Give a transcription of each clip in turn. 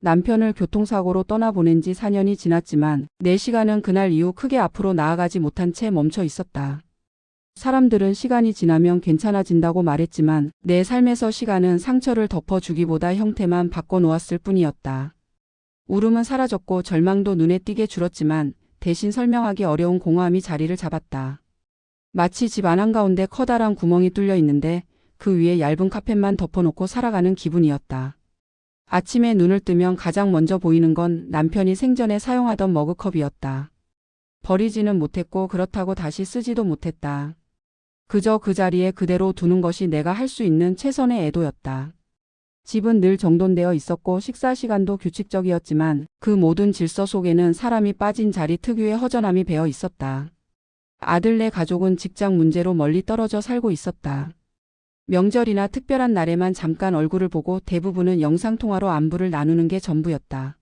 남편을 교통사고로 떠나보낸 지 4년이 지났지만 내 시간은 그날 이후 크게 앞으로 나아가지 못한 채 멈춰 있었다. 사람들은 시간이 지나면 괜찮아진다고 말했지만 내 삶에서 시간은 상처를 덮어주기보다 형태만 바꿔놓았을 뿐이었다. 울음은 사라졌고 절망도 눈에 띄게 줄었지만 대신 설명하기 어려운 공허함이 자리를 잡았다. 마치 집 안 한가운데 커다란 구멍이 뚫려 있는데 그 위에 얇은 카펫만 덮어놓고 살아가는 기분이었다. 아침에 눈을 뜨면 가장 먼저 보이는 건 남편이 생전에 사용하던 머그컵이었다. 버리지는 못했고 그렇다고 다시 쓰지도 못했다. 그저 그 자리에 그대로 두는 것이 내가 할 수 있는 최선의 애도였다. 집은 늘 정돈되어 있었고 식사 시간도 규칙적이었지만 그 모든 질서 속에는 사람이 빠진 자리 특유의 허전함이 배어 있었다. 아들네 가족은 직장 문제로 멀리 떨어져 살고 있었다. 명절이나 특별한 날에만 잠깐 얼굴을 보고 대부분은 영상통화로 안부를 나누는 게 전부였다.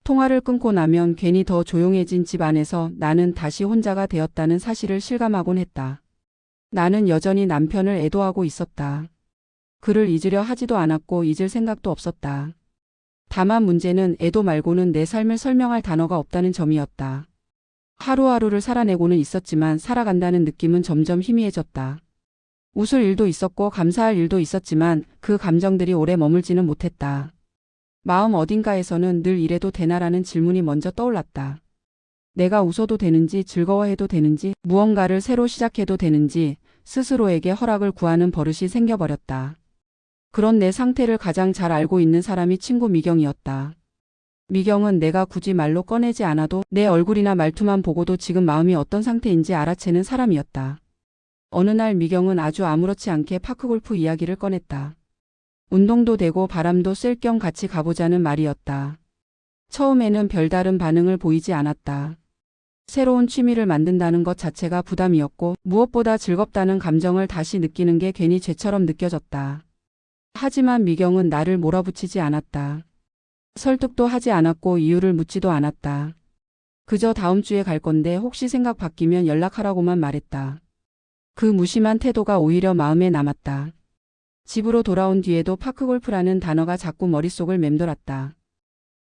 통화를 끊고 나면 괜히 더 조용해진 집 안에서 나는 다시 혼자가 되었다는 사실을 실감하곤 했다. 나는 여전히 남편을 애도하고 있었다. 그를 잊으려 하지도 않았고 잊을 생각도 없었다. 다만 문제는 애도 말고는 내 삶을 설명할 단어가 없다는 점이었다. 하루하루를 살아내고는 있었지만 살아간다는 느낌은 점점 희미해졌다. 웃을 일도 있었고 감사할 일도 있었지만 그 감정들이 오래 머물지는 못했다. 마음 어딘가에서는 늘 이래도 되나라는 질문이 먼저 떠올랐다. 내가 웃어도 되는지 즐거워해도 되는지 무언가를 새로 시작해도 되는지 스스로에게 허락을 구하는 버릇이 생겨버렸다. 그런 내 상태를 가장 잘 알고 있는 사람이 친구 미경이었다. 미경은 내가 굳이 말로 꺼내지 않아도 내 얼굴이나 말투만 보고도 지금 마음이 어떤 상태인지 알아채는 사람이었다. 어느 날 미경은 아주 아무렇지 않게 파크골프 이야기를 꺼냈다. 운동도 되고 바람도 쐴 겸 같이 가보자는 말이었다. 처음에는 별다른 반응을 보이지 않았다. 새로운 취미를 만든다는 것 자체가 부담이었고 무엇보다 즐겁다는 감정을 다시 느끼는 게 괜히 죄처럼 느껴졌다. 하지만 미경은 나를 몰아붙이지 않았다. 설득도 하지 않았고 이유를 묻지도 않았다. 그저 다음 주에 갈 건데 혹시 생각 바뀌면 연락하라고만 말했다. 그 무심한 태도가 오히려 마음에 남았다. 집으로 돌아온 뒤에도 파크골프라는 단어가 자꾸 머릿속을 맴돌았다.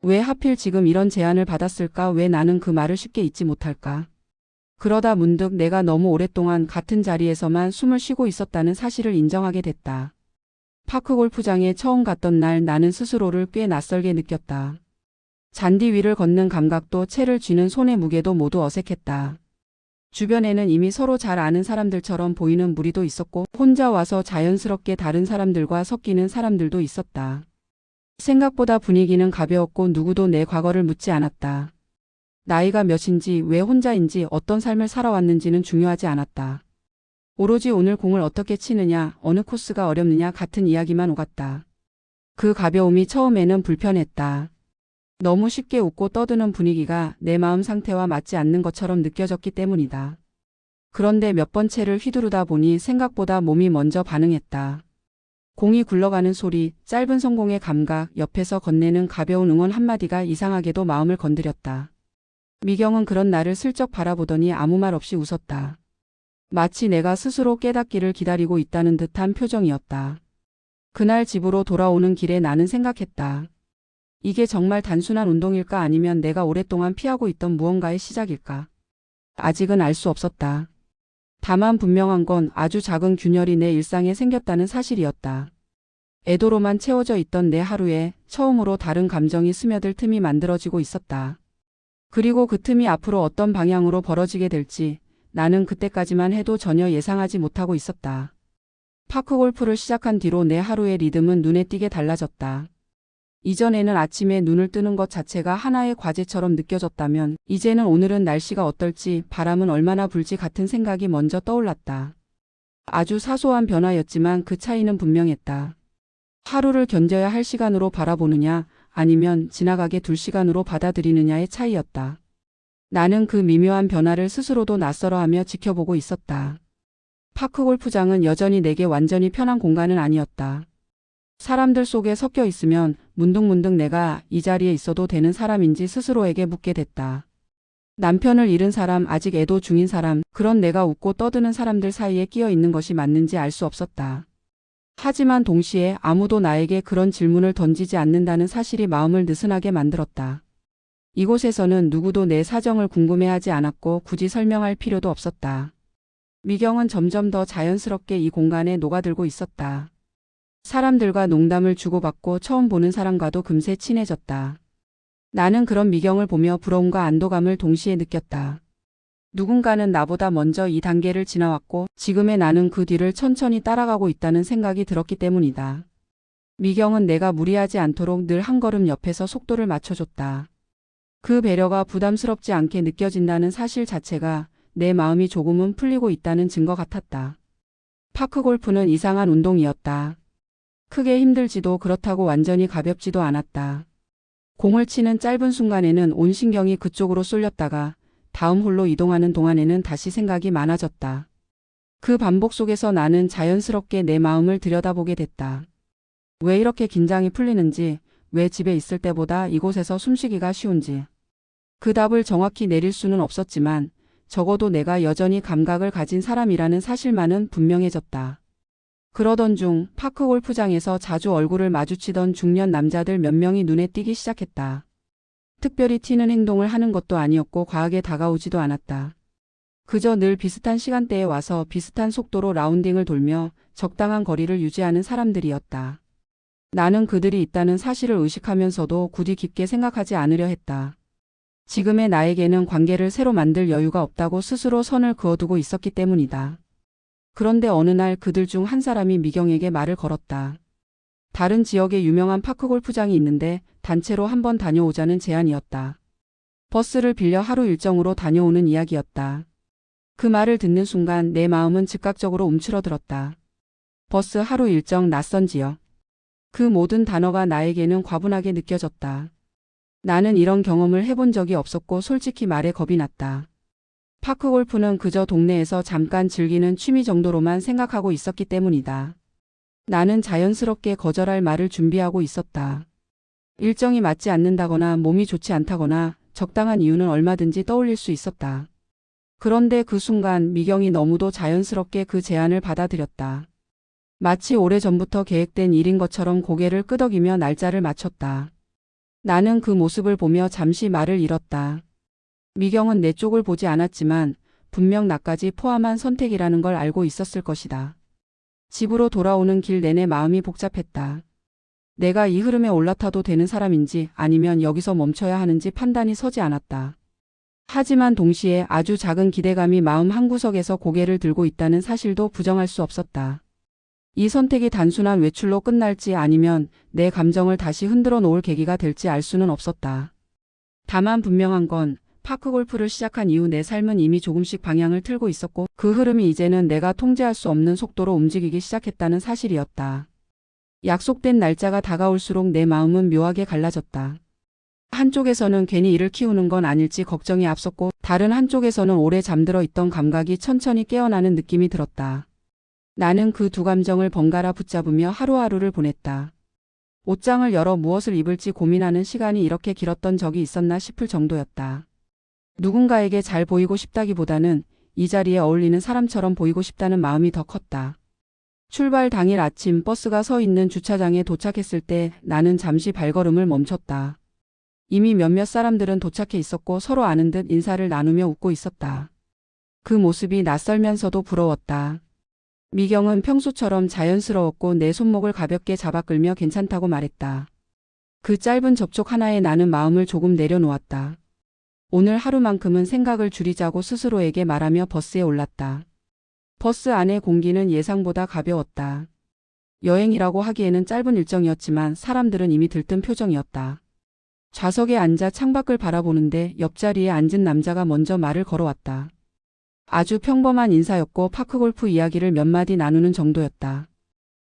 왜 하필 지금 이런 제안을 받았을까? 왜 나는 그 말을 쉽게 잊지 못할까? 그러다 문득 내가 너무 오랫동안 같은 자리에서만 숨을 쉬고 있었다는 사실을 인정하게 됐다. 파크골프장에 처음 갔던 날 나는 스스로를 꽤 낯설게 느꼈다. 잔디 위를 걷는 감각도 채를 쥐는 손의 무게도 모두 어색했다. 주변에는 이미 서로 잘 아는 사람들처럼 보이는 무리도 있었고 혼자 와서 자연스럽게 다른 사람들과 섞이는 사람들도 있었다. 생각보다 분위기는 가벼웠고 누구도 내 과거를 묻지 않았다. 나이가 몇인지 왜 혼자인지 어떤 삶을 살아왔는지는 중요하지 않았다. 오로지 오늘 공을 어떻게 치느냐, 어느 코스가 어렵느냐 같은 이야기만 오갔다. 그 가벼움이 처음에는 불편했다. 너무 쉽게 웃고 떠드는 분위기가 내 마음 상태와 맞지 않는 것처럼 느껴졌기 때문이다. 그런데 몇 번 채를 휘두르다 보니 생각보다 몸이 먼저 반응했다. 공이 굴러가는 소리, 짧은 성공의 감각, 옆에서 건네는 가벼운 응원 한마디가 이상하게도 마음을 건드렸다. 미경은 그런 나를 슬쩍 바라보더니 아무 말 없이 웃었다. 마치 내가 스스로 깨닫기를 기다리고 있다는 듯한 표정이었다. 그날 집으로 돌아오는 길에 나는 생각했다. 이게 정말 단순한 운동일까 아니면 내가 오랫동안 피하고 있던 무언가의 시작일까? 아직은 알 수 없었다. 다만 분명한 건 아주 작은 균열이 내 일상에 생겼다는 사실이었다. 애도로만 채워져 있던 내 하루에 처음으로 다른 감정이 스며들 틈이 만들어지고 있었다. 그리고 그 틈이 앞으로 어떤 방향으로 벌어지게 될지 나는 그때까지만 해도 전혀 예상하지 못하고 있었다. 파크골프를 시작한 뒤로 내 하루의 리듬은 눈에 띄게 달라졌다. 이전에는 아침에 눈을 뜨는 것 자체가 하나의 과제처럼 느껴졌다면 이제는 오늘은 날씨가 어떨지 바람은 얼마나 불지 같은 생각이 먼저 떠올랐다. 아주 사소한 변화였지만 그 차이는 분명했다. 하루를 견뎌야 할 시간으로 바라보느냐 아니면 지나가게 둘 시간으로 받아들이느냐의 차이였다. 나는 그 미묘한 변화를 스스로도 낯설어하며 지켜보고 있었다. 파크골프장은 여전히 내게 완전히 편한 공간은 아니었다. 사람들 속에 섞여 있으면 문득문득 내가 이 자리에 있어도 되는 사람인지 스스로에게 묻게 됐다. 남편을 잃은 사람, 아직 애도 중인 사람, 그런 내가 웃고 떠드는 사람들 사이에 끼어 있는 것이 맞는지 알 수 없었다. 하지만 동시에 아무도 나에게 그런 질문을 던지지 않는다는 사실이 마음을 느슨하게 만들었다. 이곳에서는 누구도 내 사정을 궁금해하지 않았고 굳이 설명할 필요도 없었다. 미경은 점점 더 자연스럽게 이 공간에 녹아들고 있었다. 사람들과 농담을 주고받고 처음 보는 사람과도 금세 친해졌다. 나는 그런 미경을 보며 부러움과 안도감을 동시에 느꼈다. 누군가는 나보다 먼저 이 단계를 지나왔고 지금의 나는 그 뒤를 천천히 따라가고 있다는 생각이 들었기 때문이다. 미경은 내가 무리하지 않도록 늘 한 걸음 옆에서 속도를 맞춰줬다. 그 배려가 부담스럽지 않게 느껴진다는 사실 자체가 내 마음이 조금은 풀리고 있다는 증거 같았다. 파크골프는 이상한 운동이었다. 크게 힘들지도 그렇다고 완전히 가볍지도 않았다. 공을 치는 짧은 순간에는 온 신경이 그쪽으로 쏠렸다가 다음 홀로 이동하는 동안에는 다시 생각이 많아졌다. 그 반복 속에서 나는 자연스럽게 내 마음을 들여다보게 됐다. 왜 이렇게 긴장이 풀리는지, 왜 집에 있을 때보다 이곳에서 숨쉬기가 쉬운지. 그 답을 정확히 내릴 수는 없었지만 적어도 내가 여전히 감각을 가진 사람이라는 사실만은 분명해졌다. 그러던 중 파크 골프장에서 자주 얼굴을 마주치던 중년 남자들 몇 명이 눈에 띄기 시작했다. 특별히 튀는 행동을 하는 것도 아니었고 과하게 다가오지도 않았다. 그저 늘 비슷한 시간대에 와서 비슷한 속도로 라운딩을 돌며 적당한 거리를 유지하는 사람들이었다. 나는 그들이 있다는 사실을 의식하면서도 굳이 깊게 생각하지 않으려 했다. 지금의 나에게는 관계를 새로 만들 여유가 없다고 스스로 선을 그어두고 있었기 때문이다. 그런데 어느 날 그들 중 한 사람이 미경에게 말을 걸었다. 다른 지역에 유명한 파크 골프장이 있는데 단체로 한번 다녀오자는 제안이었다. 버스를 빌려 하루 일정으로 다녀오는 이야기였다. 그 말을 듣는 순간 내 마음은 즉각적으로 움츠러들었다. 버스 하루 일정, 낯선 지역. 그 모든 단어가 나에게는 과분하게 느껴졌다. 나는 이런 경험을 해본 적이 없었고 솔직히 말해 겁이 났다. 파크 골프는 그저 동네에서 잠깐 즐기는 취미 정도로만 생각하고 있었기 때문이다. 나는 자연스럽게 거절할 말을 준비하고 있었다. 일정이 맞지 않는다거나 몸이 좋지 않다거나 적당한 이유는 얼마든지 떠올릴 수 있었다. 그런데 그 순간 미경이 너무도 자연스럽게 그 제안을 받아들였다. 마치 오래전부터 계획된 일인 것처럼 고개를 끄덕이며 날짜를 맞췄다. 나는 그 모습을 보며 잠시 말을 잃었다. 미경은 내 쪽을 보지 않았지만 분명 나까지 포함한 선택이라는 걸 알고 있었을 것이다. 집으로 돌아오는 길 내내 마음이 복잡했다. 내가 이 흐름에 올라타도 되는 사람인지 아니면 여기서 멈춰야 하는지 판단이 서지 않았다. 하지만 동시에 아주 작은 기대감이 마음 한구석에서 고개를 들고 있다는 사실도 부정할 수 없었다. 이 선택이 단순한 외출로 끝날지 아니면 내 감정을 다시 흔들어 놓을 계기가 될지 알 수는 없었다. 다만 분명한 건 파크 골프를 시작한 이후 내 삶은 이미 조금씩 방향을 틀고 있었고 그 흐름이 이제는 내가 통제할 수 없는 속도로 움직이기 시작했다는 사실이었다. 약속된 날짜가 다가올수록 내 마음은 묘하게 갈라졌다. 한쪽에서는 괜히 이를 키우는 건 아닐지 걱정이 앞섰고 다른 한쪽에서는 오래 잠들어 있던 감각이 천천히 깨어나는 느낌이 들었다. 나는 그 두 감정을 번갈아 붙잡으며 하루하루를 보냈다. 옷장을 열어 무엇을 입을지 고민하는 시간이 이렇게 길었던 적이 있었나 싶을 정도였다. 누군가에게 잘 보이고 싶다기보다는 이 자리에 어울리는 사람처럼 보이고 싶다는 마음이 더 컸다. 출발 당일 아침 버스가 서 있는 주차장에 도착했을 때 나는 잠시 발걸음을 멈췄다. 이미 몇몇 사람들은 도착해 있었고 서로 아는 듯 인사를 나누며 웃고 있었다. 그 모습이 낯설면서도 부러웠다. 미경은 평소처럼 자연스러웠고 내 손목을 가볍게 잡아 끌며 괜찮다고 말했다. 그 짧은 접촉 하나에 나는 마음을 조금 내려놓았다. 오늘 하루만큼은 생각을 줄이자고 스스로에게 말하며 버스에 올랐다. 버스 안의 공기는 예상보다 가벼웠다. 여행이라고 하기에는 짧은 일정이었지만 사람들은 이미 들뜬 표정이었다. 좌석에 앉아 창밖을 바라보는데 옆자리에 앉은 남자가 먼저 말을 걸어왔다. 아주 평범한 인사였고 파크골프 이야기를 몇 마디 나누는 정도였다.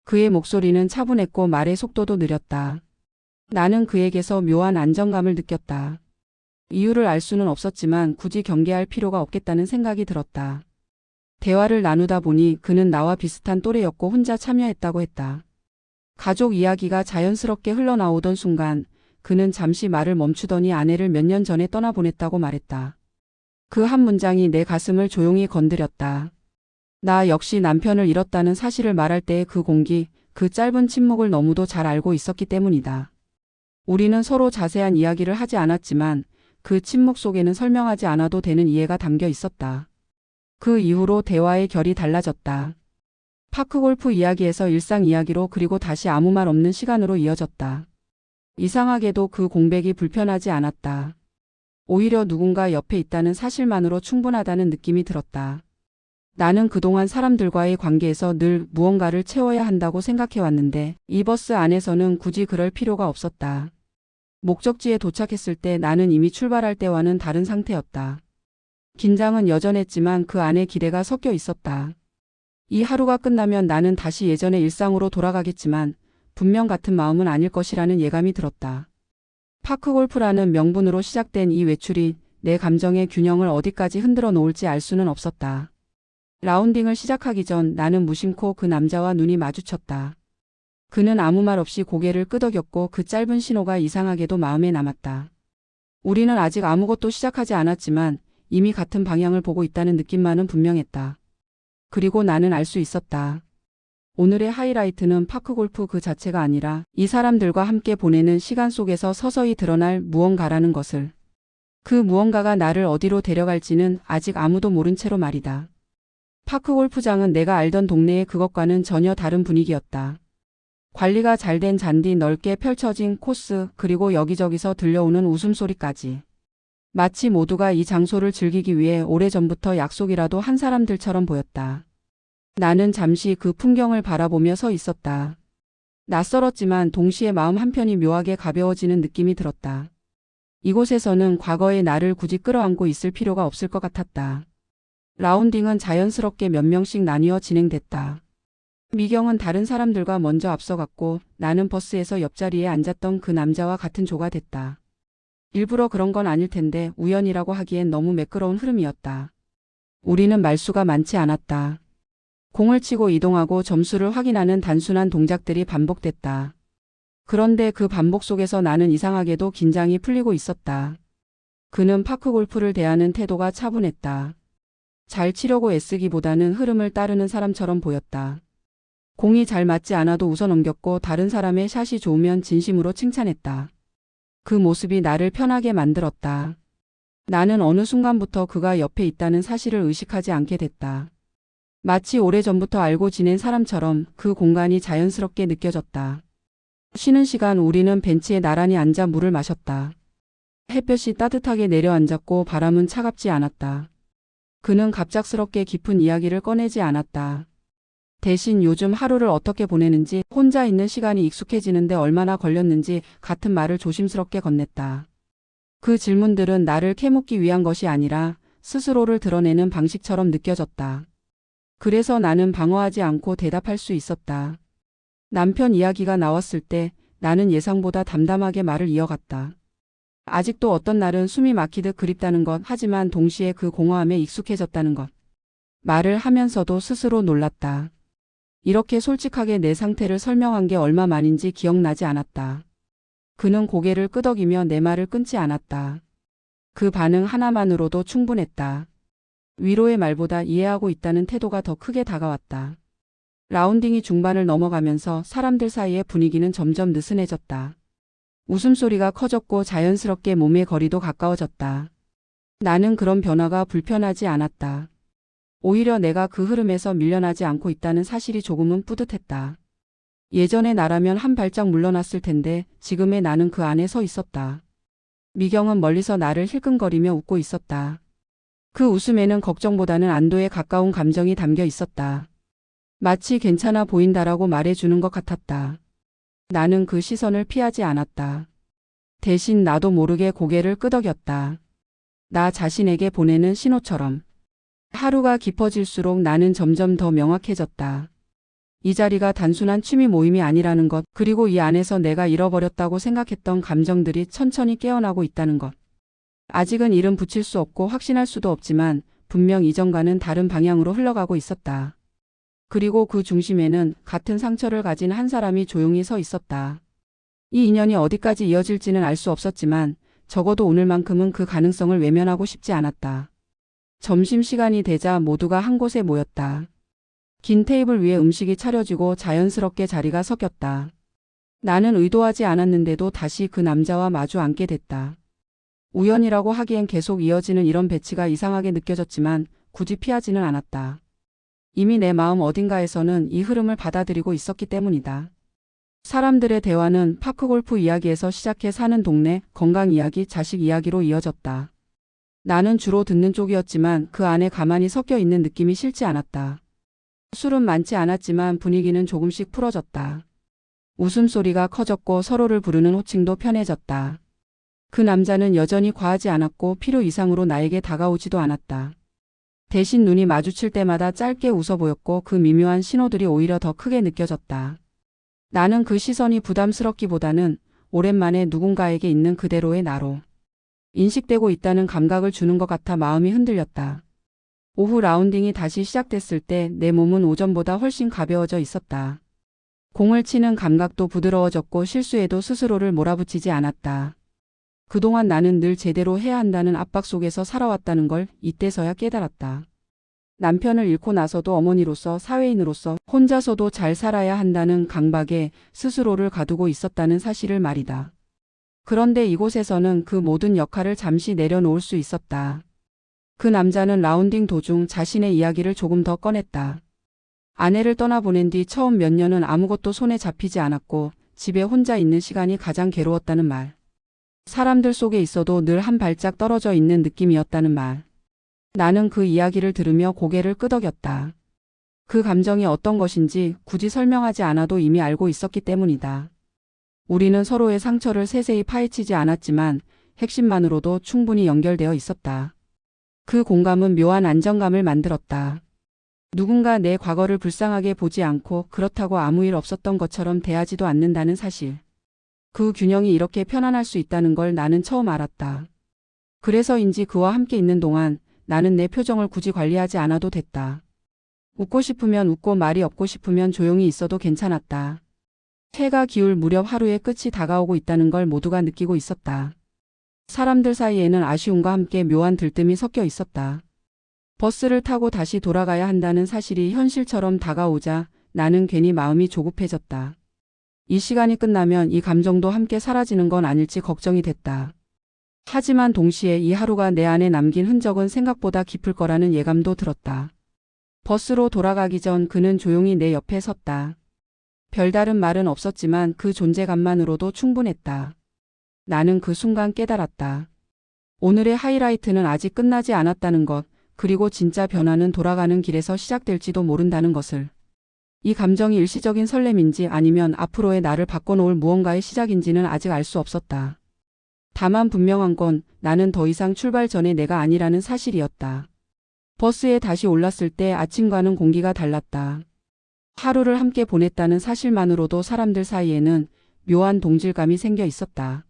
그의 목소리는 차분했고 말의 속도도 느렸다. 나는 그에게서 묘한 안정감을 느꼈다. 이유를 알 수는 없었지만 굳이 경계할 필요가 없겠다는 생각이 들었다. 대화를 나누다 보니 그는 나와 비슷한 또래였고 혼자 참여했다고 했다. 가족 이야기가 자연스럽게 흘러나오던 순간 그는 잠시 말을 멈추더니 아내를 몇 년 전에 떠나보냈다고 말했다. 그 한 문장이 내 가슴을 조용히 건드렸다. 나 역시 남편을 잃었다는 사실을 말할 때의 그 공기, 그 짧은 침묵을 너무도 잘 알고 있었기 때문이다. 우리는 서로 자세한 이야기를 하지 않았지만 그 침묵 속에는 설명하지 않아도 되는 이해가 담겨 있었다. 그 이후로 대화의 결이 달라졌다. 파크골프 이야기에서 일상 이야기로 그리고 다시 아무 말 없는 시간으로 이어졌다. 이상하게도 그 공백이 불편하지 않았다. 오히려 누군가 옆에 있다는 사실만으로 충분하다는 느낌이 들었다. 나는 그동안 사람들과의 관계에서 늘 무언가를 채워야 한다고 생각해왔는데 이 버스 안에서는 굳이 그럴 필요가 없었다. 목적지에 도착했을 때 나는 이미 출발할 때와는 다른 상태였다. 긴장은 여전했지만 그 안에 기대가 섞여 있었다. 이 하루가 끝나면 나는 다시 예전의 일상으로 돌아가겠지만 분명 같은 마음은 아닐 것이라는 예감이 들었다. 파크골프라는 명분으로 시작된 이 외출이 내 감정의 균형을 어디까지 흔들어 놓을지 알 수는 없었다. 라운딩을 시작하기 전 나는 무심코 그 남자와 눈이 마주쳤다. 그는 아무 말 없이 고개를 끄덕였고 그 짧은 신호가 이상하게도 마음에 남았다. 우리는 아직 아무것도 시작하지 않았지만 이미 같은 방향을 보고 있다는 느낌만은 분명했다. 그리고 나는 알 수 있었다. 오늘의 하이라이트는 파크골프 그 자체가 아니라 이 사람들과 함께 보내는 시간 속에서 서서히 드러날 무언가라는 것을. 그 무언가가 나를 어디로 데려갈지는 아직 아무도 모른 채로 말이다. 파크골프장은 내가 알던 동네의 그것과는 전혀 다른 분위기였다. 관리가 잘 된 잔디, 넓게 펼쳐진 코스, 그리고 여기저기서 들려오는 웃음소리까지. 마치 모두가 이 장소를 즐기기 위해 오래전부터 약속이라도 한 사람들처럼 보였다. 나는 잠시 그 풍경을 바라보며 서 있었다. 낯설었지만 동시에 마음 한편이 묘하게 가벼워지는 느낌이 들었다. 이곳에서는 과거의 나를 굳이 끌어안고 있을 필요가 없을 것 같았다. 라운딩은 자연스럽게 몇 명씩 나뉘어 진행됐다. 미경은 다른 사람들과 먼저 앞서갔고 나는 버스에서 옆자리에 앉았던 그 남자와 같은 조가 됐다. 일부러 그런 건 아닐 텐데 우연이라고 하기엔 너무 매끄러운 흐름이었다. 우리는 말수가 많지 않았다. 공을 치고 이동하고 점수를 확인하는 단순한 동작들이 반복됐다. 그런데 그 반복 속에서 나는 이상하게도 긴장이 풀리고 있었다. 그는 파크골프를 대하는 태도가 차분했다. 잘 치려고 애쓰기보다는 흐름을 따르는 사람처럼 보였다. 공이 잘 맞지 않아도 웃어 넘겼고 다른 사람의 샷이 좋으면 진심으로 칭찬했다. 그 모습이 나를 편하게 만들었다. 나는 어느 순간부터 그가 옆에 있다는 사실을 의식하지 않게 됐다. 마치 오래전부터 알고 지낸 사람처럼 그 공간이 자연스럽게 느껴졌다. 쉬는 시간 우리는 벤치에 나란히 앉아 물을 마셨다. 햇볕이 따뜻하게 내려앉았고 바람은 차갑지 않았다. 그는 갑작스럽게 깊은 이야기를 꺼내지 않았다. 대신 요즘 하루를 어떻게 보내는지, 혼자 있는 시간이 익숙해지는데 얼마나 걸렸는지 같은 말을 조심스럽게 건넸다. 그 질문들은 나를 캐묻기 위한 것이 아니라 스스로를 드러내는 방식처럼 느껴졌다. 그래서 나는 방어하지 않고 대답할 수 있었다. 남편 이야기가 나왔을 때 나는 예상보다 담담하게 말을 이어갔다. 아직도 어떤 날은 숨이 막히듯 그립다는 것, 하지만 동시에 그 공허함에 익숙해졌다는 것. 말을 하면서도 스스로 놀랐다. 이렇게 솔직하게 내 상태를 설명한 게 얼마 만인지 기억나지 않았다. 그는 고개를 끄덕이며 내 말을 끊지 않았다. 그 반응 하나만으로도 충분했다. 위로의 말보다 이해하고 있다는 태도가 더 크게 다가왔다. 라운딩이 중반을 넘어가면서 사람들 사이의 분위기는 점점 느슨해졌다. 웃음소리가 커졌고 자연스럽게 몸의 거리도 가까워졌다. 나는 그런 변화가 불편하지 않았다. 오히려 내가 그 흐름에서 밀려나지 않고 있다는 사실이 조금은 뿌듯했다. 예전의 나라면 한 발짝 물러났을 텐데 지금의 나는 그 안에 서 있었다. 미경은 멀리서 나를 힐끔거리며 웃고 있었다. 그 웃음에는 걱정보다는 안도에 가까운 감정이 담겨 있었다. 마치 괜찮아 보인다라고 말해주는 것 같았다. 나는 그 시선을 피하지 않았다. 대신 나도 모르게 고개를 끄덕였다. 나 자신에게 보내는 신호처럼. 하루가 깊어질수록 나는 점점 더 명확해졌다. 이 자리가 단순한 취미 모임이 아니라는 것, 그리고 이 안에서 내가 잃어버렸다고 생각했던 감정들이 천천히 깨어나고 있다는 것. 아직은 이름 붙일 수 없고 확신할 수도 없지만 분명 이전과는 다른 방향으로 흘러가고 있었다. 그리고 그 중심에는 같은 상처를 가진 한 사람이 조용히 서 있었다. 이 인연이 어디까지 이어질지는 알 수 없었지만 적어도 오늘만큼은 그 가능성을 외면하고 싶지 않았다. 점심시간이 되자 모두가 한 곳에 모였다. 긴 테이블 위에 음식이 차려지고 자연스럽게 자리가 섞였다. 나는 의도하지 않았는데도 다시 그 남자와 마주 앉게 됐다. 우연이라고 하기엔 계속 이어지는 이런 배치가 이상하게 느껴졌지만 굳이 피하지는 않았다. 이미 내 마음 어딘가에서는 이 흐름을 받아들이고 있었기 때문이다. 사람들의 대화는 파크골프 이야기에서 시작해 사는 동네, 건강 이야기, 자식 이야기로 이어졌다. 나는 주로 듣는 쪽이었지만 그 안에 가만히 섞여 있는 느낌이 싫지 않았다. 술은 많지 않았지만 분위기는 조금씩 풀어졌다. 웃음소리가 커졌고 서로를 부르는 호칭도 편해졌다. 그 남자는 여전히 과하지 않았고 필요 이상으로 나에게 다가오지도 않았다. 대신 눈이 마주칠 때마다 짧게 웃어 보였고 그 미묘한 신호들이 오히려 더 크게 느껴졌다. 나는 그 시선이 부담스럽기보다는 오랜만에 누군가에게 있는 그대로의 나로 인식되고 있다는 감각을 주는 것 같아 마음이 흔들렸다. 오후 라운딩이 다시 시작됐을 때 내 몸은 오전보다 훨씬 가벼워져 있었다. 공을 치는 감각도 부드러워졌고 실수에도 스스로를 몰아붙이지 않았다. 그동안 나는 늘 제대로 해야 한다는 압박 속에서 살아왔다는 걸 이때서야 깨달았다. 남편을 잃고 나서도 어머니로서 사회인으로서 혼자서도 잘 살아야 한다는 강박에 스스로를 가두고 있었다는 사실을 말이다. 그런데 이곳에서는 그 모든 역할을 잠시 내려놓을 수 있었다. 그 남자는 라운딩 도중 자신의 이야기를 조금 더 꺼냈다. 아내를 떠나보낸 뒤 처음 몇 년은 아무것도 손에 잡히지 않았고 집에 혼자 있는 시간이 가장 괴로웠다는 말. 사람들 속에 있어도 늘 한 발짝 떨어져 있는 느낌이었다는 말. 나는 그 이야기를 들으며 고개를 끄덕였다. 그 감정이 어떤 것인지 굳이 설명하지 않아도 이미 알고 있었기 때문이다. 우리는 서로의 상처를 세세히 파헤치지 않았지만 핵심만으로도 충분히 연결되어 있었다. 그 공감은 묘한 안정감을 만들었다. 누군가 내 과거를 불쌍하게 보지 않고 그렇다고 아무 일 없었던 것처럼 대하지도 않는다는 사실. 그 균형이 이렇게 편안할 수 있다는 걸 나는 처음 알았다. 그래서인지 그와 함께 있는 동안 나는 내 표정을 굳이 관리하지 않아도 됐다. 웃고 싶으면 웃고 말이 없고 싶으면 조용히 있어도 괜찮았다. 해가 기울 무렵 하루의 끝이 다가오고 있다는 걸 모두가 느끼고 있었다. 사람들 사이에는 아쉬움과 함께 묘한 들뜸이 섞여 있었다. 버스를 타고 다시 돌아가야 한다는 사실이 현실처럼 다가오자 나는 괜히 마음이 조급해졌다. 이 시간이 끝나면 이 감정도 함께 사라지는 건 아닐지 걱정이 됐다. 하지만 동시에 이 하루가 내 안에 남긴 흔적은 생각보다 깊을 거라는 예감도 들었다. 버스로 돌아가기 전 그는 조용히 내 옆에 섰다. 별다른 말은 없었지만 그 존재감만으로도 충분했다. 나는 그 순간 깨달았다. 오늘의 하이라이트는 아직 끝나지 않았다는 것, 그리고 진짜 변화는 돌아가는 길에서 시작될지도 모른다는 것을. 이 감정이 일시적인 설렘인지 아니면 앞으로의 나를 바꿔놓을 무언가의 시작인지는 아직 알 수 없었다. 다만 분명한 건 나는 더 이상 출발 전의 내가 아니라는 사실이었다. 버스에 다시 올랐을 때 아침과는 공기가 달랐다. 하루를 함께 보냈다는 사실만으로도 사람들 사이에는 묘한 동질감이 생겨 있었다.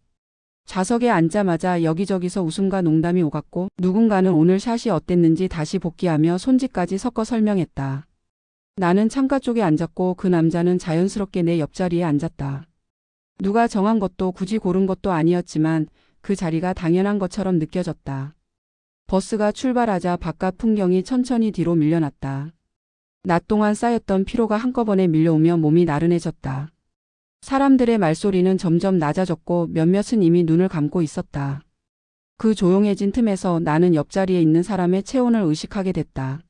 좌석에 앉자마자 여기저기서 웃음과 농담이 오갔고 누군가는 오늘 샷이 어땠는지 다시 복귀하며 손짓까지 섞어 설명했다. 나는 창가 쪽에 앉았고 그 남자는 자연스럽게 내 옆자리에 앉았다. 누가 정한 것도 굳이 고른 것도 아니었지만 그 자리가 당연한 것처럼 느껴졌다. 버스가 출발하자 바깥 풍경이 천천히 뒤로 밀려났다. 낮 동안 쌓였던 피로가 한꺼번에 밀려오며 몸이 나른해졌다. 사람들의 말소리는 점점 낮아졌고 몇몇은 이미 눈을 감고 있었다. 그 조용해진 틈에서 나는 옆자리에 있는 사람의 체온을 의식하게 됐다.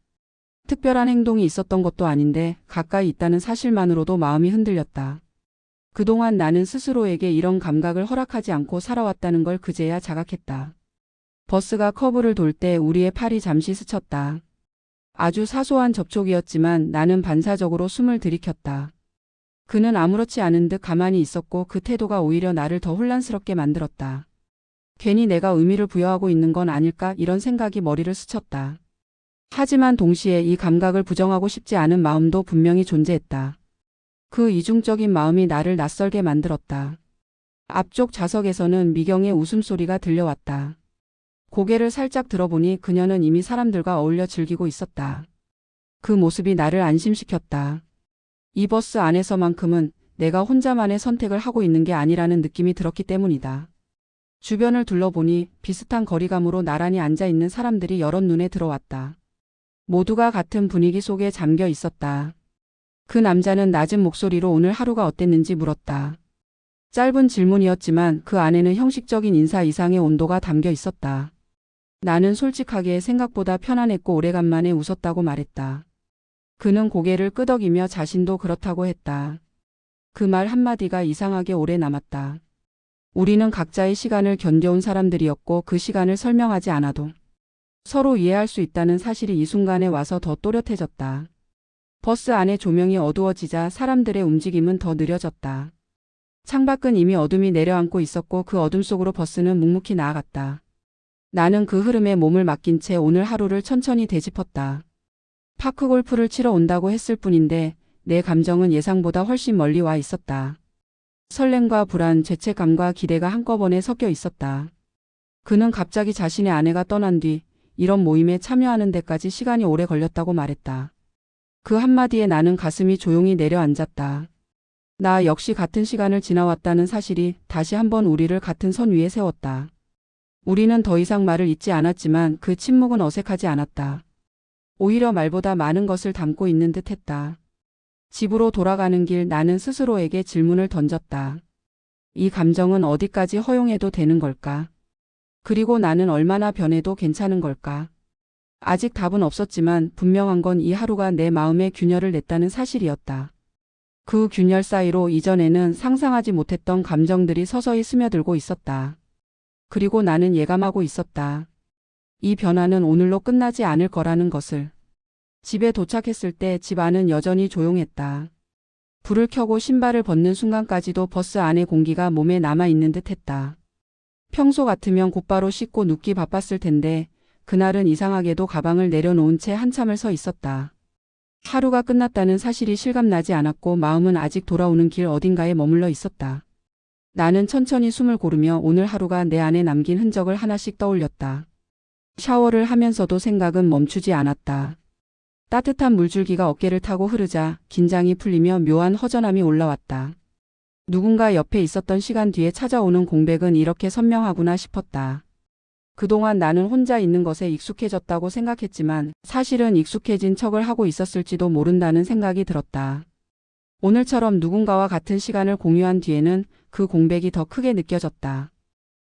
특별한 행동이 있었던 것도 아닌데 가까이 있다는 사실만으로도 마음이 흔들렸다. 그동안 나는 스스로에게 이런 감각을 허락하지 않고 살아왔다는 걸 그제야 자각했다. 버스가 커브를 돌 때 우리의 팔이 잠시 스쳤다. 아주 사소한 접촉이었지만 나는 반사적으로 숨을 들이켰다. 그는 아무렇지 않은 듯 가만히 있었고 그 태도가 오히려 나를 더 혼란스럽게 만들었다. 괜히 내가 의미를 부여하고 있는 건 아닐까 이런 생각이 머리를 스쳤다. 하지만 동시에 이 감각을 부정하고 싶지 않은 마음도 분명히 존재했다. 그 이중적인 마음이 나를 낯설게 만들었다. 앞쪽 좌석에서는 미경의 웃음소리가 들려왔다. 고개를 살짝 들어보니 그녀는 이미 사람들과 어울려 즐기고 있었다. 그 모습이 나를 안심시켰다. 이 버스 안에서만큼은 내가 혼자만의 선택을 하고 있는 게 아니라는 느낌이 들었기 때문이다. 주변을 둘러보니 비슷한 거리감으로 나란히 앉아있는 사람들이 여럿 눈에 들어왔다. 모두가 같은 분위기 속에 잠겨 있었다. 그 남자는 낮은 목소리로 오늘 하루가 어땠는지 물었다. 짧은 질문이었지만 그 안에는 형식적인 인사 이상의 온도가 담겨 있었다. 나는 솔직하게 생각보다 편안했고 오래간만에 웃었다고 말했다. 그는 고개를 끄덕이며 자신도 그렇다고 했다. 그 말 한마디가 이상하게 오래 남았다. 우리는 각자의 시간을 견뎌온 사람들이었고 그 시간을 설명하지 않아도 서로 이해할 수 있다는 사실이 이 순간에 와서 더 또렷해졌다. 버스 안의 조명이 어두워지자 사람들의 움직임은 더 느려졌다. 창밖은 이미 어둠이 내려앉고 있었고 그 어둠 속으로 버스는 묵묵히 나아갔다. 나는 그 흐름에 몸을 맡긴 채 오늘 하루를 천천히 되짚었다. 파크 골프를 치러 온다고 했을 뿐인데 내 감정은 예상보다 훨씬 멀리 와 있었다. 설렘과 불안, 죄책감과 기대가 한꺼번에 섞여 있었다. 그는 갑자기 자신의 아내가 떠난 뒤 이런 모임에 참여하는 데까지 시간이 오래 걸렸다고 말했다. 그 한마디에 나는 가슴이 조용히 내려앉았다. 나 역시 같은 시간을 지나왔다는 사실이 다시 한번 우리를 같은 선 위에 세웠다. 우리는 더 이상 말을 잇지 않았지만 그 침묵은 어색하지 않았다. 오히려 말보다 많은 것을 담고 있는 듯 했다. 집으로 돌아가는 길 나는 스스로에게 질문을 던졌다. 이 감정은 어디까지 허용해도 되는 걸까? 그리고 나는 얼마나 변해도 괜찮은 걸까? 아직 답은 없었지만 분명한 건 이 하루가 내 마음에 균열을 냈다는 사실이었다. 그 균열 사이로 이전에는 상상하지 못했던 감정들이 서서히 스며들고 있었다. 그리고 나는 예감하고 있었다. 이 변화는 오늘로 끝나지 않을 거라는 것을. 집에 도착했을 때 집 안은 여전히 조용했다. 불을 켜고 신발을 벗는 순간까지도 버스 안의 공기가 몸에 남아있는 듯 했다. 평소 같으면 곧바로 씻고 눕기 바빴을 텐데 그날은 이상하게도 가방을 내려놓은 채 한참을 서 있었다. 하루가 끝났다는 사실이 실감나지 않았고 마음은 아직 돌아오는 길 어딘가에 머물러 있었다. 나는 천천히 숨을 고르며 오늘 하루가 내 안에 남긴 흔적을 하나씩 떠올렸다. 샤워를 하면서도 생각은 멈추지 않았다. 따뜻한 물줄기가 어깨를 타고 흐르자 긴장이 풀리며 묘한 허전함이 올라왔다. 누군가 옆에 있었던 시간 뒤에 찾아오는 공백은 이렇게 선명하구나 싶었다. 그동안 나는 혼자 있는 것에 익숙해졌다고 생각했지만 사실은 익숙해진 척을 하고 있었을지도 모른다는 생각이 들었다. 오늘처럼 누군가와 같은 시간을 공유한 뒤에는 그 공백이 더 크게 느껴졌다.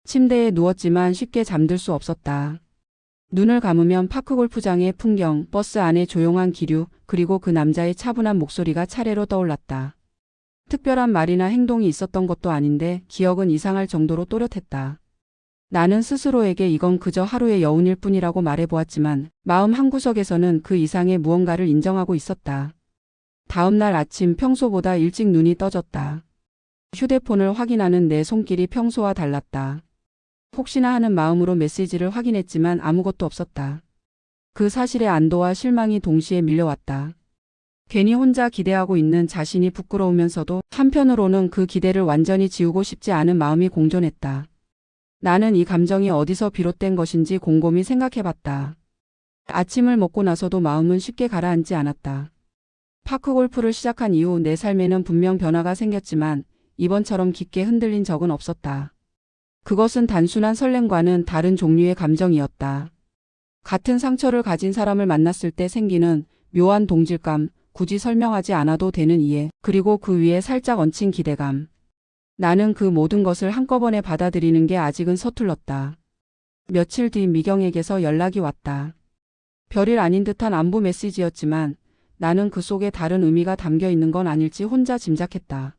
침대에 누웠지만 쉽게 잠들 수 없었다. 눈을 감으면 파크 골프장의 풍경, 버스 안의 조용한 기류, 그리고 그 남자의 차분한 목소리가 차례로 떠올랐다. 특별한 말이나 행동이 있었던 것도 아닌데 기억은 이상할 정도로 또렷했다. 나는 스스로에게 이건 그저 하루의 여운일 뿐이라고 말해보았지만 마음 한구석에서는 그 이상의 무언가를 인정하고 있었다. 다음 날 아침 평소보다 일찍 눈이 떠졌다. 휴대폰을 확인하는 내 손길이 평소와 달랐다. 혹시나 하는 마음으로 메시지를 확인했지만 아무것도 없었다. 그 사실에 안도와 실망이 동시에 밀려왔다. 괜히 혼자 기대하고 있는 자신이 부끄러우면서도 한편으로는 그 기대를 완전히 지우고 싶지 않은 마음이 공존했다. 나는 이 감정이 어디서 비롯된 것인지 곰곰이 생각해봤다. 아침을 먹고 나서도 마음은 쉽게 가라앉지 않았다. 파크 골프를 시작한 이후 내 삶에는 분명 변화가 생겼지만 이번처럼 깊게 흔들린 적은 없었다. 그것은 단순한 설렘과는 다른 종류의 감정이었다. 같은 상처를 가진 사람을 만났을 때 생기는 묘한 동질감, 굳이 설명하지 않아도 되는 이해, 그리고 그 위에 살짝 얹힌 기대감. 나는 그 모든 것을 한꺼번에 받아들이는 게 아직은 서툴렀다. 며칠 뒤 미경에게서 연락이 왔다. 별일 아닌 듯한 안부 메시지였지만 나는 그 속에 다른 의미가 담겨 있는 건 아닐지 혼자 짐작했다.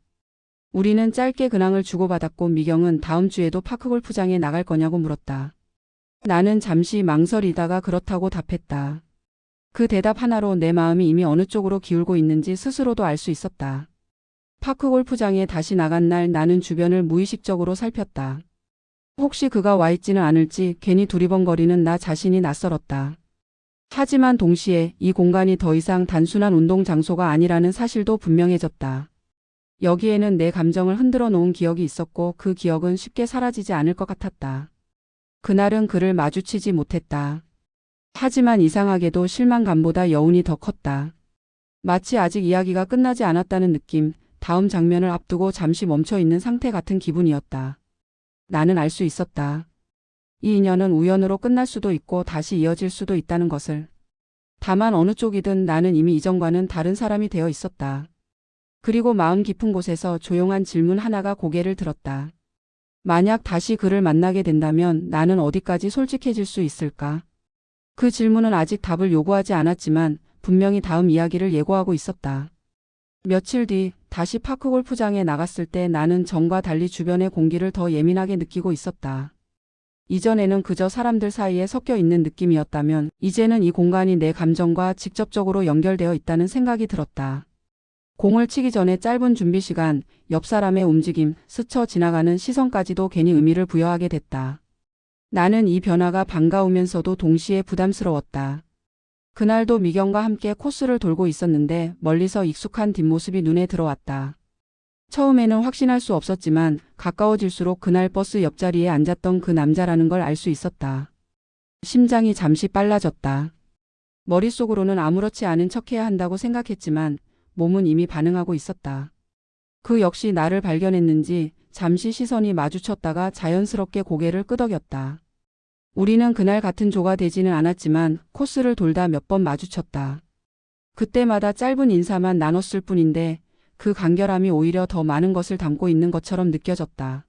우리는 짧게 근황을 주고받았고 미경은 다음 주에도 파크 골프장에 나갈 거냐고 물었다. 나는 잠시 망설이다가 그렇다고 답했다. 그 대답 하나로 내 마음이 이미 어느 쪽으로 기울고 있는지 스스로도 알 수 있었다. 파크 골프장에 다시 나간 날 나는 주변을 무의식적으로 살폈다. 혹시 그가 와 있지는 않을지 괜히 두리번거리는 나 자신이 낯설었다. 하지만 동시에 이 공간이 더 이상 단순한 운동 장소가 아니라는 사실도 분명해졌다. 여기에는 내 감정을 흔들어 놓은 기억이 있었고 그 기억은 쉽게 사라지지 않을 것 같았다. 그날은 그를 마주치지 못했다. 하지만 이상하게도 실망감보다 여운이 더 컸다. 마치 아직 이야기가 끝나지 않았다는 느낌, 다음 장면을 앞두고 잠시 멈춰 있는 상태 같은 기분이었다. 나는 알 수 있었다. 이 인연은 우연으로 끝날 수도 있고 다시 이어질 수도 있다는 것을. 다만 어느 쪽이든 나는 이미 이전과는 다른 사람이 되어 있었다. 그리고 마음 깊은 곳에서 조용한 질문 하나가 고개를 들었다. 만약 다시 그를 만나게 된다면 나는 어디까지 솔직해질 수 있을까? 그 질문은 아직 답을 요구하지 않았지만 분명히 다음 이야기를 예고하고 있었다. 며칠 뒤 다시 파크 골프장에 나갔을 때 나는 전과 달리 주변의 공기를 더 예민하게 느끼고 있었다. 이전에는 그저 사람들 사이에 섞여 있는 느낌이었다면 이제는 이 공간이 내 감정과 직접적으로 연결되어 있다는 생각이 들었다. 공을 치기 전에 짧은 준비 시간, 옆 사람의 움직임, 스쳐 지나가는 시선까지도 괜히 의미를 부여하게 됐다. 나는 이 변화가 반가우면서도 동시에 부담스러웠다. 그날도 미경과 함께 코스를 돌고 있었는데 멀리서 익숙한 뒷모습이 눈에 들어왔다. 처음에는 확신할 수 없었지만 가까워질수록 그날 버스 옆자리에 앉았던 그 남자라는 걸 알 수 있었다. 심장이 잠시 빨라졌다. 머릿속으로는 아무렇지 않은 척해야 한다고 생각했지만 몸은 이미 반응하고 있었다. 그 역시 나를 발견했는지 잠시 시선이 마주쳤다가 자연스럽게 고개를 끄덕였다. 우리는 그날 같은 조가 되지는 않았지만 코스를 돌다 몇 번 마주쳤다. 그때마다 짧은 인사만 나눴을 뿐인데 그 간결함이 오히려 더 많은 것을 담고 있는 것처럼 느껴졌다.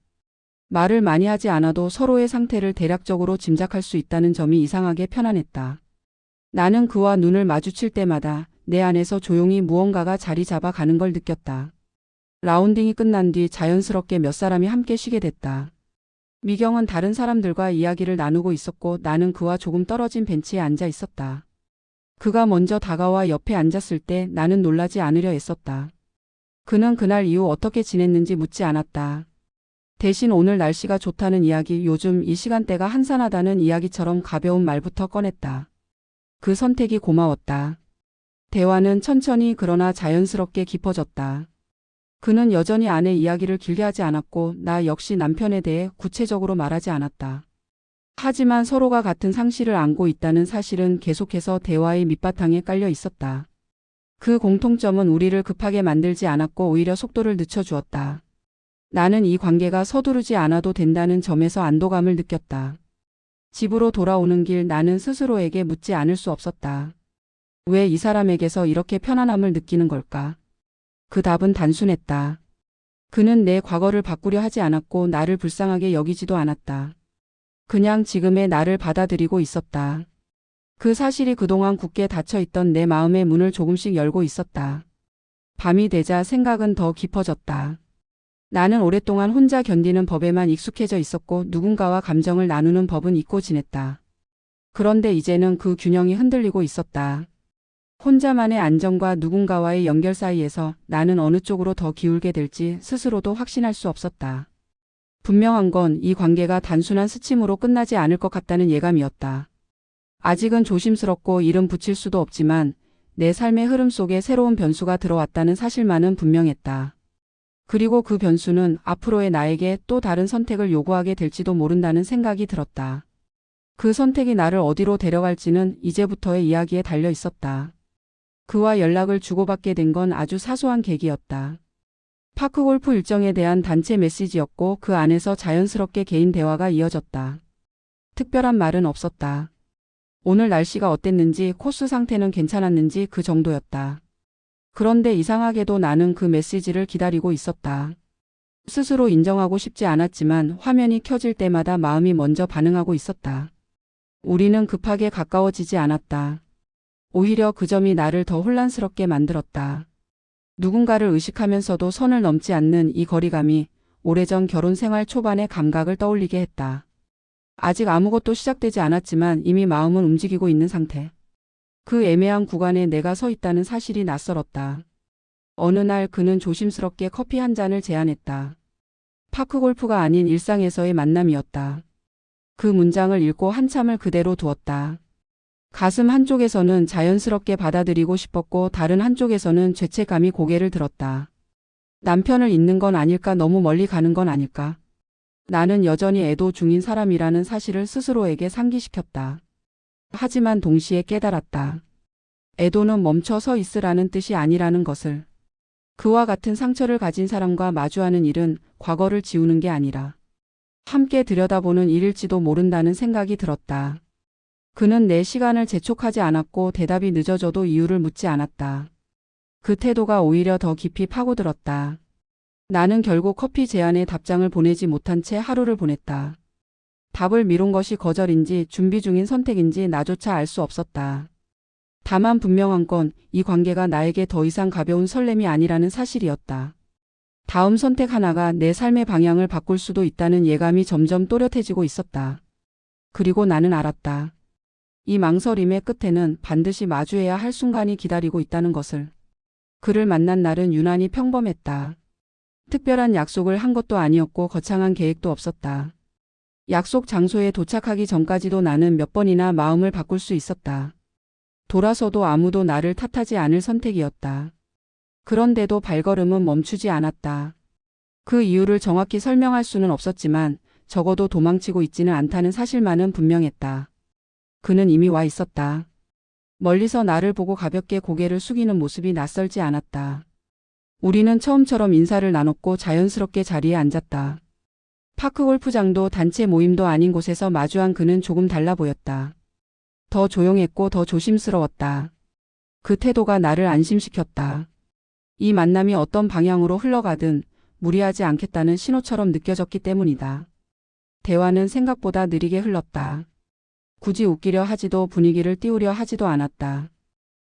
말을 많이 하지 않아도 서로의 상태를 대략적으로 짐작할 수 있다는 점이 이상하게 편안했다. 나는 그와 눈을 마주칠 때마다 내 안에서 조용히 무언가가 자리 잡아 가는 걸 느꼈다. 라운딩이 끝난 뒤 자연스럽게 몇 사람이 함께 쉬게 됐다. 미경은 다른 사람들과 이야기를 나누고 있었고 나는 그와 조금 떨어진 벤치에 앉아 있었다. 그가 먼저 다가와 옆에 앉았을 때 나는 놀라지 않으려 애썼다. 그는 그날 이후 어떻게 지냈는지 묻지 않았다. 대신 오늘 날씨가 좋다는 이야기, 요즘 이 시간대가 한산하다는 이야기처럼 가벼운 말부터 꺼냈다. 그 선택이 고마웠다. 대화는 천천히 그러나 자연스럽게 깊어졌다. 그는 여전히 아내 이야기를 길게 하지 않았고 나 역시 남편에 대해 구체적으로 말하지 않았다. 하지만 서로가 같은 상실을 안고 있다는 사실은 계속해서 대화의 밑바탕에 깔려 있었다. 그 공통점은 우리를 급하게 만들지 않았고 오히려 속도를 늦춰주었다. 나는 이 관계가 서두르지 않아도 된다는 점에서 안도감을 느꼈다. 집으로 돌아오는 길 나는 스스로에게 묻지 않을 수 없었다. 왜 이 사람에게서 이렇게 편안함을 느끼는 걸까? 그 답은 단순했다. 그는 내 과거를 바꾸려 하지 않았고 나를 불쌍하게 여기지도 않았다. 그냥 지금의 나를 받아들이고 있었다. 그 사실이 그동안 굳게 닫혀있던 내 마음의 문을 조금씩 열고 있었다. 밤이 되자 생각은 더 깊어졌다. 나는 오랫동안 혼자 견디는 법에만 익숙해져 있었고 누군가와 감정을 나누는 법은 잊고 지냈다. 그런데 이제는 그 균형이 흔들리고 있었다. 혼자만의 안정과 누군가와의 연결 사이에서 나는 어느 쪽으로 더 기울게 될지 스스로도 확신할 수 없었다. 분명한 건 이 관계가 단순한 스침으로 끝나지 않을 것 같다는 예감이었다. 아직은 조심스럽고 이름 붙일 수도 없지만 내 삶의 흐름 속에 새로운 변수가 들어왔다는 사실만은 분명했다. 그리고 그 변수는 앞으로의 나에게 또 다른 선택을 요구하게 될지도 모른다는 생각이 들었다. 그 선택이 나를 어디로 데려갈지는 이제부터의 이야기에 달려 있었다. 그와 연락을 주고받게 된 건 아주 사소한 계기였다. 파크골프 일정에 대한 단체 메시지였고 그 안에서 자연스럽게 개인 대화가 이어졌다. 특별한 말은 없었다. 오늘 날씨가 어땠는지, 코스 상태는 괜찮았는지 그 정도였다. 그런데 이상하게도 나는 그 메시지를 기다리고 있었다. 스스로 인정하고 싶지 않았지만 화면이 켜질 때마다 마음이 먼저 반응하고 있었다. 우리는 급하게 가까워지지 않았다. 오히려 그 점이 나를 더 혼란스럽게 만들었다. 누군가를 의식하면서도 선을 넘지 않는 이 거리감이 오래전 결혼 생활 초반의 감각을 떠올리게 했다. 아직 아무것도 시작되지 않았지만 이미 마음은 움직이고 있는 상태. 그 애매한 구간에 내가 서 있다는 사실이 낯설었다. 어느 날 그는 조심스럽게 커피 한 잔을 제안했다. 파크골프가 아닌 일상에서의 만남이었다. 그 문장을 읽고 한참을 그대로 두었다. 가슴 한쪽에서는 자연스럽게 받아들이고 싶었고 다른 한쪽에서는 죄책감이 고개를 들었다. 남편을 잊는 건 아닐까, 너무 멀리 가는 건 아닐까. 나는 여전히 애도 중인 사람이라는 사실을 스스로에게 상기시켰다. 하지만 동시에 깨달았다. 애도는 멈춰 서 있으라는 뜻이 아니라는 것을. 그와 같은 상처를 가진 사람과 마주하는 일은 과거를 지우는 게 아니라 함께 들여다보는 일일지도 모른다는 생각이 들었다. 그는 내 시간을 재촉하지 않았고 대답이 늦어져도 이유를 묻지 않았다. 그 태도가 오히려 더 깊이 파고들었다. 나는 결국 커피 제안에 답장을 보내지 못한 채 하루를 보냈다. 답을 미룬 것이 거절인지 준비 중인 선택인지 나조차 알 수 없었다. 다만 분명한 건 이 관계가 나에게 더 이상 가벼운 설렘이 아니라는 사실이었다. 다음 선택 하나가 내 삶의 방향을 바꿀 수도 있다는 예감이 점점 또렷해지고 있었다. 그리고 나는 알았다. 이 망설임의 끝에는 반드시 마주해야 할 순간이 기다리고 있다는 것을. 그를 만난 날은 유난히 평범했다. 특별한 약속을 한 것도 아니었고 거창한 계획도 없었다. 약속 장소에 도착하기 전까지도 나는 몇 번이나 마음을 바꿀 수 있었다. 돌아서도 아무도 나를 탓하지 않을 선택이었다. 그런데도 발걸음은 멈추지 않았다. 그 이유를 정확히 설명할 수는 없었지만 적어도 도망치고 있지는 않다는 사실만은 분명했다. 그는 이미 와 있었다. 멀리서 나를 보고 가볍게 고개를 숙이는 모습이 낯설지 않았다. 우리는 처음처럼 인사를 나눴고 자연스럽게 자리에 앉았다. 파크 골프장도 단체 모임도 아닌 곳에서 마주한 그는 조금 달라 보였다. 더 조용했고 더 조심스러웠다. 그 태도가 나를 안심시켰다. 이 만남이 어떤 방향으로 흘러가든 무리하지 않겠다는 신호처럼 느껴졌기 때문이다. 대화는 생각보다 느리게 흘렀다. 굳이 웃기려 하지도 분위기를 띄우려 하지도 않았다.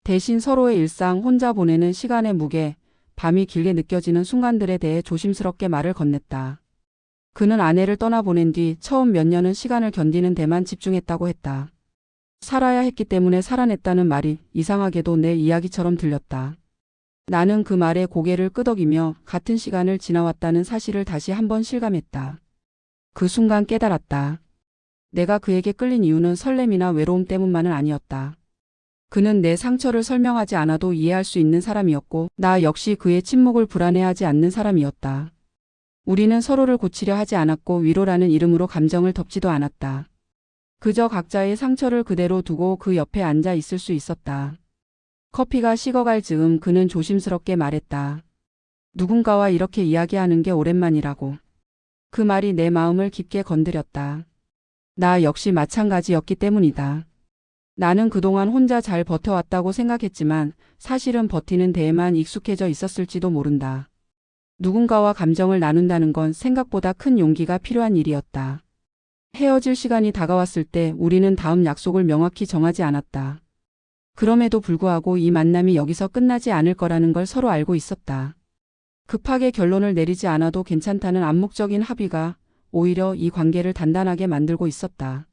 대신 서로의 일상, 혼자 보내는 시간의 무게, 밤이 길게 느껴지는 순간들에 대해 조심스럽게 말을 건넸다. 그는 아내를 떠나보낸 뒤 처음 몇 년은 시간을 견디는 데만 집중했다고 했다. 살아야 했기 때문에 살아냈다는 말이 이상하게도 내 이야기처럼 들렸다. 나는 그 말에 고개를 끄덕이며 같은 시간을 지나왔다는 사실을 다시 한번 실감했다. 그 순간 깨달았다. 내가 그에게 끌린 이유는 설렘이나 외로움 때문만은 아니었다. 그는 내 상처를 설명하지 않아도 이해할 수 있는 사람이었고 나 역시 그의 침묵을 불안해하지 않는 사람이었다. 우리는 서로를 고치려 하지 않았고 위로라는 이름으로 감정을 덮지도 않았다. 그저 각자의 상처를 그대로 두고 그 옆에 앉아 있을 수 있었다. 커피가 식어갈 즈음 그는 조심스럽게 말했다. 누군가와 이렇게 이야기하는 게 오랜만이라고. 그 말이 내 마음을 깊게 건드렸다. 나 역시 마찬가지였기 때문이다. 나는 그동안 혼자 잘 버텨왔다고 생각했지만 사실은 버티는 데에만 익숙해져 있었을지도 모른다. 누군가와 감정을 나눈다는 건 생각보다 큰 용기가 필요한 일이었다. 헤어질 시간이 다가왔을 때 우리는 다음 약속을 명확히 정하지 않았다. 그럼에도 불구하고 이 만남이 여기서 끝나지 않을 거라는 걸 서로 알고 있었다. 급하게 결론을 내리지 않아도 괜찮다는 암묵적인 합의가 오히려 이 관계를 단단하게 만들고 있었다.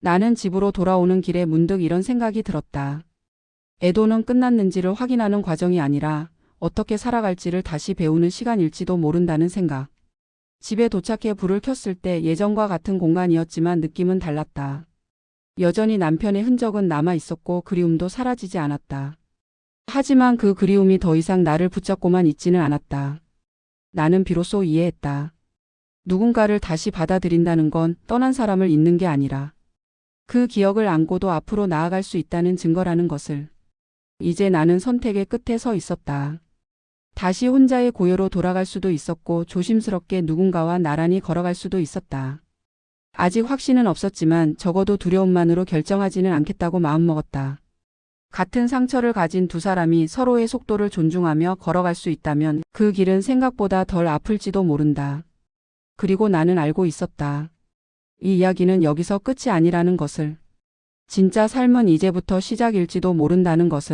나는 집으로 돌아오는 길에 문득 이런 생각이 들었다. 애도는 끝났는지를 확인하는 과정이 아니라 어떻게 살아갈지를 다시 배우는 시간일지도 모른다는 생각. 집에 도착해 불을 켰을 때 예전과 같은 공간이었지만 느낌은 달랐다. 여전히 남편의 흔적은 남아 있었고 그리움도 사라지지 않았다. 하지만 그 그리움이 더 이상 나를 붙잡고만 있지는 않았다. 나는 비로소 이해했다. 누군가를 다시 받아들인다는 건 떠난 사람을 잊는 게 아니라 그 기억을 안고도 앞으로 나아갈 수 있다는 증거라는 것을. 이제 나는 선택의 끝에 서 있었다. 다시 혼자의 고요로 돌아갈 수도 있었고 조심스럽게 누군가와 나란히 걸어갈 수도 있었다. 아직 확신은 없었지만 적어도 두려움만으로 결정하지는 않겠다고 마음먹었다. 같은 상처를 가진 두 사람이 서로의 속도를 존중하며 걸어갈 수 있다면 그 길은 생각보다 덜 아플지도 모른다. 그리고 나는 알고 있었다. 이 이야기는 여기서 끝이 아니라는 것을. 진짜 삶은 이제부터 시작일지도 모른다는 것을.